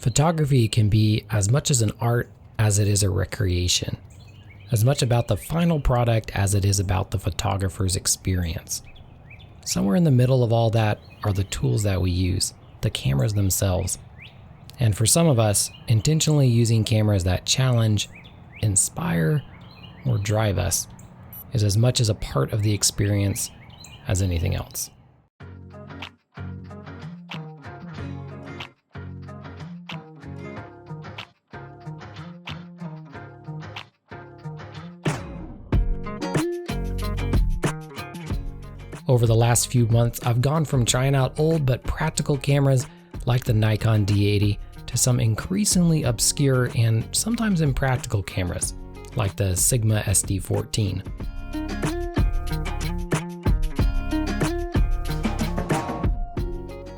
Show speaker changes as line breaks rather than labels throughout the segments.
Photography can be as much as an art as it is a recreation, as much about the final product as it is about the photographer's experience. Somewhere in the middle of all that are the tools that we use, the cameras themselves. And for some of us, intentionally using cameras that challenge, inspire, or drive us is as much as a part of the experience as anything else. Over the last few months, I've gone from trying out old but practical cameras like the Nikon D80 to some increasingly obscure and sometimes impractical cameras like the Sigma SD14.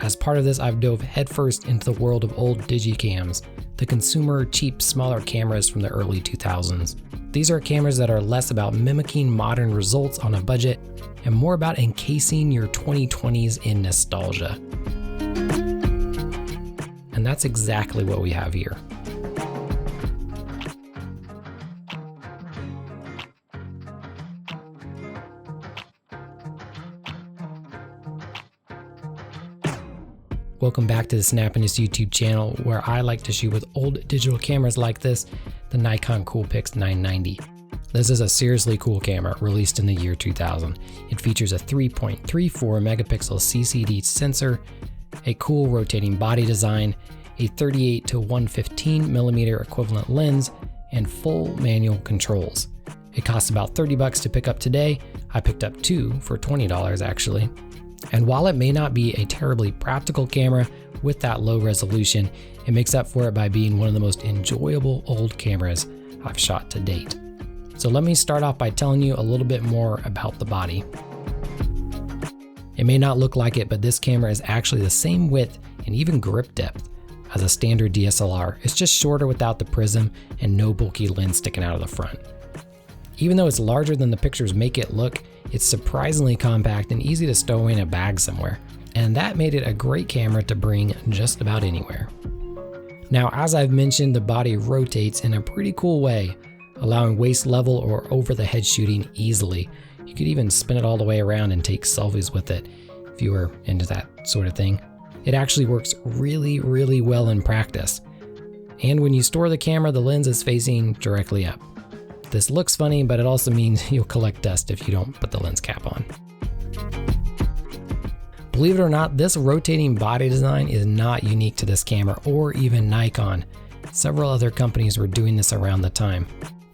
As part of this, I've dove headfirst into the world of old digicams, the consumer, cheap, smaller cameras from the early 2000s. These are cameras that are less about mimicking modern results on a budget and more about encasing your 2020s in nostalgia. And that's exactly what we have here. Welcome back to the Snappiness YouTube channel, where I like to shoot with old digital cameras like this, the Nikon Coolpix 990. This is a seriously cool camera released in the year 2000. It features a 3.34 megapixel CCD sensor, a cool rotating body design, a 38 to 115 millimeter equivalent lens, and full manual controls. It costs about $30 to pick up today. I picked up two for $20 actually. And while it may not be a terribly practical camera with that low resolution, it makes up for it by being one of the most enjoyable old cameras I've shot to date. So let me start off by telling you a little bit more about the body. It may not look like it, but this camera is actually the same width and even grip depth as a standard DSLR. It's just shorter without the prism and no bulky lens sticking out of the front. Even though it's larger than the pictures make it look, it's surprisingly compact and easy to stow away in a bag somewhere. And that made it a great camera to bring just about anywhere. Now, as I've mentioned, the body rotates in a pretty cool way, allowing waist level or over the head shooting easily. You could even spin it all the way around and take selfies with it if you were into that sort of thing. It actually works really, really well in practice. And when you store the camera, the lens is facing directly up. This looks funny, but it also means you'll collect dust if you don't put the lens cap on. Believe it or not, this rotating body design is not unique to this camera or even Nikon. Several other companies were doing this around the time.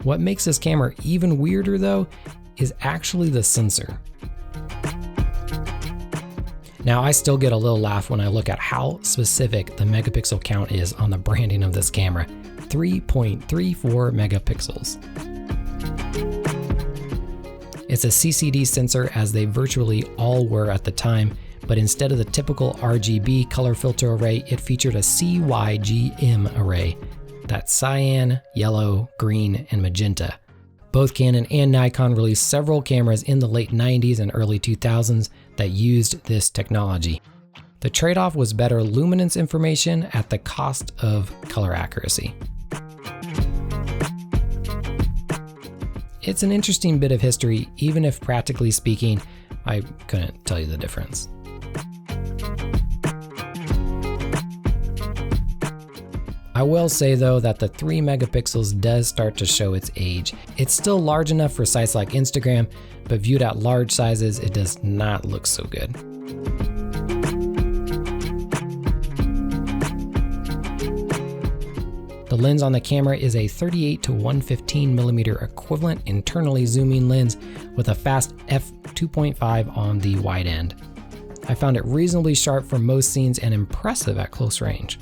What makes this camera even weirder though is actually the sensor. Now, I still get a little laugh when I look at how specific the megapixel count is on the branding of this camera, 3.34 megapixels. It's a CCD sensor, as they virtually all were at the time, but instead of the typical RGB color filter array, it featured a CYGM array. That's cyan, yellow, green, and magenta. Both Canon and Nikon released several cameras in the late 90s and early 2000s that used this technology. The trade-off was better luminance information at the cost of color accuracy. It's an interesting bit of history, even if practically speaking, I couldn't tell you the difference. I will say though that the 3 megapixels does start to show its age. It's still large enough for sites like Instagram, but viewed at large sizes, it does not look so good. The lens on the camera is a 38 to 115 millimeter equivalent internally zooming lens with a fast f2.5 on the wide end. I found it reasonably sharp for most scenes and impressive at close range.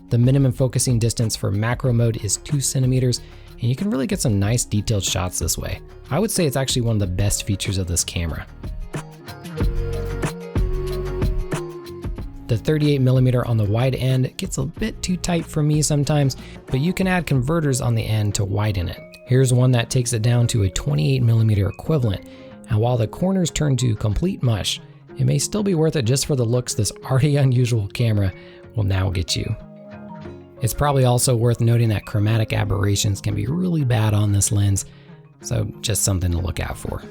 The minimum focusing distance for macro mode is 2 centimeters, and you can really get some nice detailed shots this way. I would say it's actually one of the best features of this camera. The 38mm on the wide end gets a bit too tight for me sometimes, but you can add converters on the end to widen it. Here's one that takes it down to a 28mm equivalent, and while the corners turn to complete mush, it may still be worth it just for the looks this already unusual camera will now get you. It's probably also worth noting that chromatic aberrations can be really bad on this lens, so just something to look out for.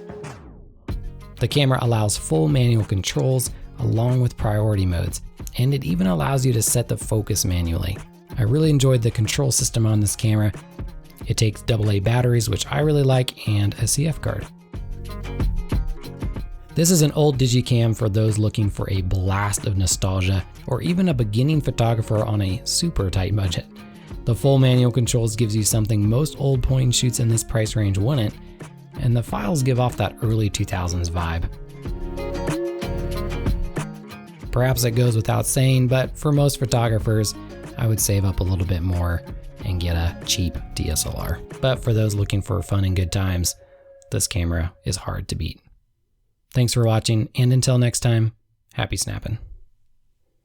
The camera allows full manual controls along with priority modes, and it even allows you to set the focus manually. I really enjoyed the control system on this camera. It takes AA batteries, which I really like, and a CF card. This is an old digicam for those looking for a blast of nostalgia, or even a beginning photographer on a super tight budget. The full manual controls gives you something most old point and shoots in this price range wouldn't, and the files give off that early 2000s vibe. Perhaps it goes without saying, but for most photographers, I would save up a little bit more and get a cheap DSLR. But for those looking for fun and good times, this camera is hard to beat. Thanks for watching, and until next time, happy snapping.